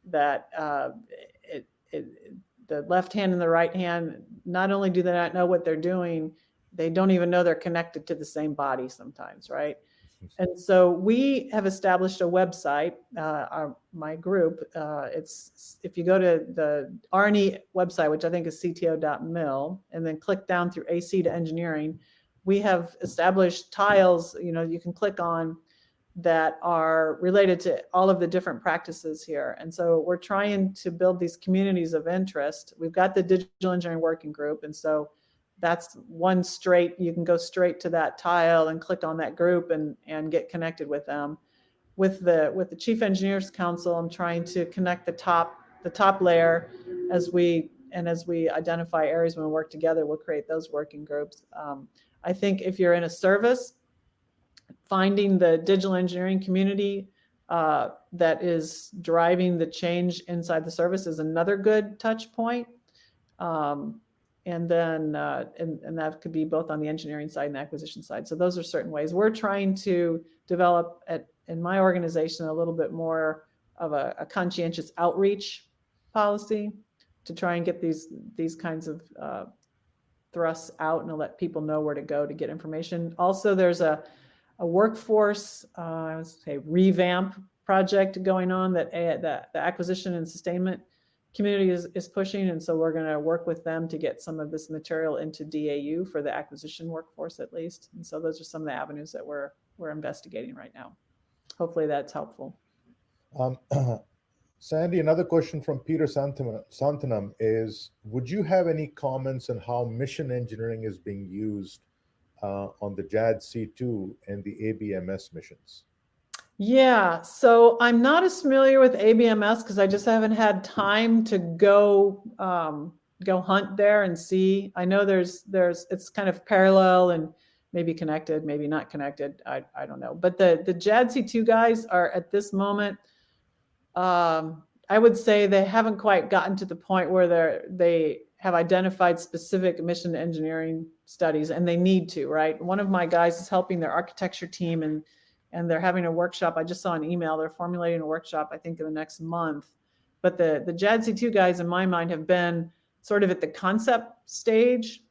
C: that the left hand and the right hand, not only do they not know what they're doing, they don't even know they're connected to the same body sometimes, right? And so we have established a website, my group. It's if you go to the R&E website, which I think is cto.mil, and then click down through AC to engineering, we have established tiles, you can click on that are related to all of the different practices here. And so we're trying to build these communities of interest. We've got the digital engineering working group, and so that's you can go straight to that tile and click on that group and get connected with them. With the Chief Engineers Council, I'm trying to connect the top layer as we identify areas when we work together, we'll create those working groups. I think if you're in a service, finding the digital engineering community that is driving the change inside the service is another good touch point. And then and that could be both on the engineering side and the acquisition side. So those are certain ways. We're trying to develop in my organization a little bit more of a conscientious outreach policy to try and get these kinds of thrusts out and to let people know where to go to get information. Also, there's a workforce I would say revamp project going on that the acquisition and sustainment community is pushing, and so we're going to work with them to get some of this material into DAU for the acquisition workforce at least. And so those are some of the avenues that we're investigating right now. Hopefully that's helpful.
A: Sandy, another question from Peter Santanam is, would you have any comments on how mission engineering is being used on the JADC2 and the ABMS missions?
C: Yeah, so I'm not as familiar with ABMS because I just haven't had time to go go hunt there and see. I know there's it's kind of parallel and maybe connected, maybe not connected. I don't know. But the JADC2 guys are at this moment, I would say they haven't quite gotten to the point where they have identified specific mission engineering studies, and they need to, right? One of my guys is helping their architecture team, and they're having a workshop. I just saw an email. They're formulating a workshop, I think, in the next month. But the JADC2 guys, in my mind, have been sort of at the concept stage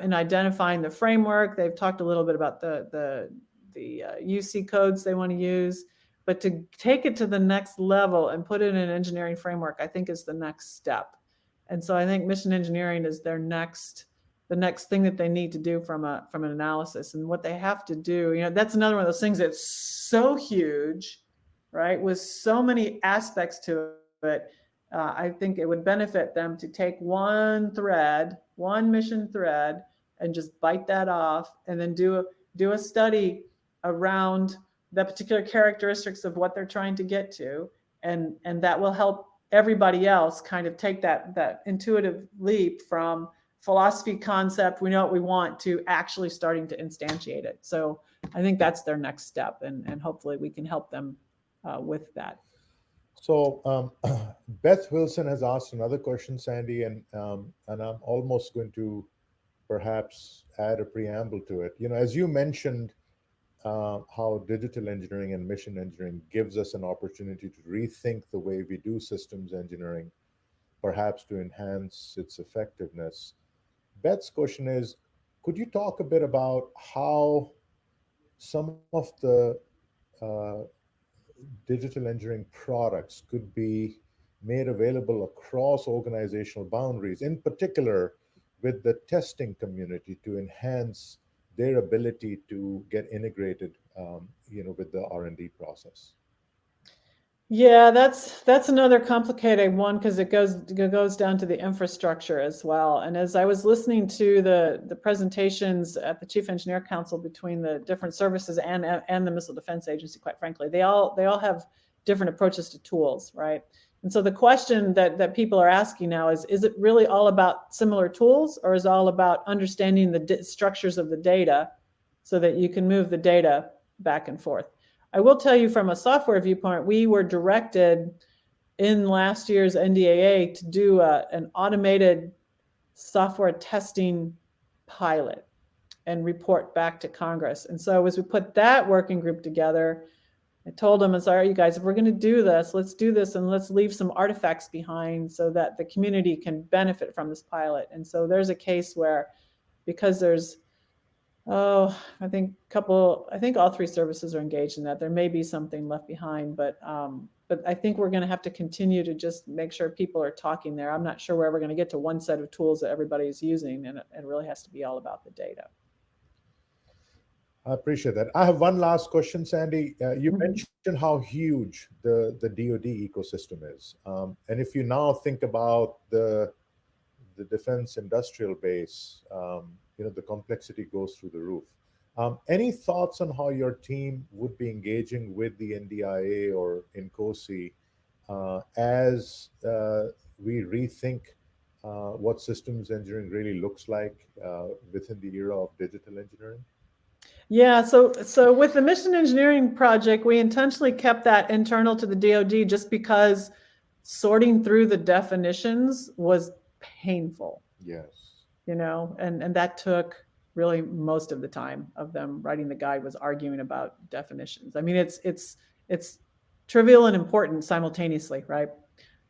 C: in identifying the framework. They've talked a little bit about the UC codes they want to use. But to take it to the next level and put it in an engineering framework, I think is the next step. And so I think mission engineering is the next thing that they need to do from an analysis. And what they have to do, that's another one of those things that's so huge, right? With so many aspects to it. I think it would benefit them to take one mission thread, and just bite that off, and then do a study around the particular characteristics of what they're trying to get to. And that will help everybody else kind of take that intuitive leap from philosophy concept, we know what we want, to actually starting to instantiate it. So I think that's their next step, and hopefully we can help them with that.
A: So Beth Wilson has asked another question, Sandy, and I'm almost going to perhaps add a preamble to it. As you mentioned, how digital engineering and mission engineering gives us an opportunity to rethink the way we do systems engineering, perhaps to enhance its effectiveness. Beth's question is, could you talk a bit about how some of the digital engineering products could be made available across organizational boundaries, in particular with the testing community, to enhance their ability to get integrated, with the R&D process?
C: Yeah, that's another complicated one, because it goes down to the infrastructure as well. And as I was listening to the presentations at the Chief Engineer Council between the different services and the Missile Defense Agency, quite frankly, they all have different approaches to tools, right? And so the question that people are asking now is it really all about similar tools, or is it all about understanding the structures of the data so that you can move the data back and forth? I will tell you, from a software viewpoint, we were directed in last year's NDAA to do an automated software testing pilot and report back to Congress. And so as we put that working group together, I told them, all right, you guys, if we're going to do this, let's do this, and let's leave some artifacts behind so that the community can benefit from this pilot. And so there's a case where, because there's I think all three services are engaged in that. There may be something left behind, but I think we're going to have to continue to just make sure people are talking there. I'm not sure where we're going to get to one set of tools that everybody is using, and it really has to be all about the data.
A: I appreciate that. I have one last question, Sandy. You mentioned how huge the DoD ecosystem is, and if you now think about the defense industrial base, the complexity goes through the roof. Any thoughts on how your team would be engaging with the NDIA or INCOSI as we rethink what systems engineering really looks like within the era of digital engineering?
C: Yeah, so with the mission engineering project, we intentionally kept that internal to the DoD just because sorting through the definitions was painful.
A: Yes.
C: And that took really most of the time of them writing the guide, was arguing about definitions. I mean, it's trivial and important simultaneously, right?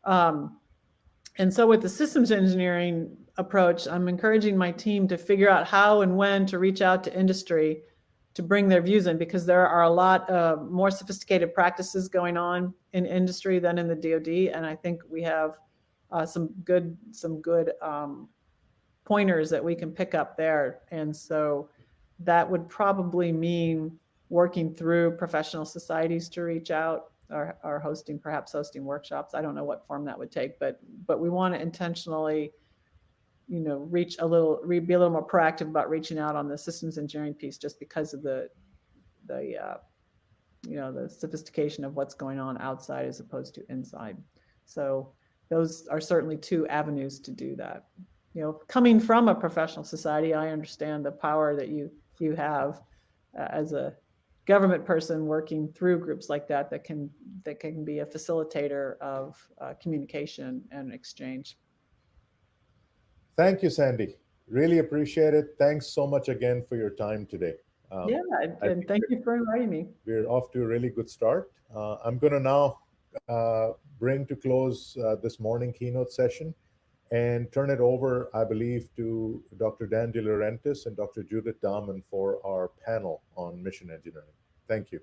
C: And so with the systems engineering approach, I'm encouraging my team to figure out how and when to reach out to industry to bring their views in, because there are a lot of more sophisticated practices going on in industry than in the DoD. And I think we have some good pointers that we can pick up there. And so that would probably mean working through professional societies to reach out. are hosting, perhaps hosting workshops. I don't know what form that would take, but we want to intentionally, you know, be a little more proactive about reaching out on the systems engineering piece, just because of the you know, the sophistication of what's going on outside as opposed to inside. So those are certainly two avenues to do that. You know, coming from a professional society, I understand the power that you have as a government person working through groups like that can be a facilitator of communication and exchange.
A: Thank you, Sandy. Really appreciate it. Thanks so much again for your time today.
C: Yeah, and thank you for inviting me.
A: We're off to a really good start. I'm going to now bring to close this morning keynote session and turn it over, I believe, to Dr. Dan De Laurentiis and Dr. Judith Dahman for our panel on mission engineering. Thank you.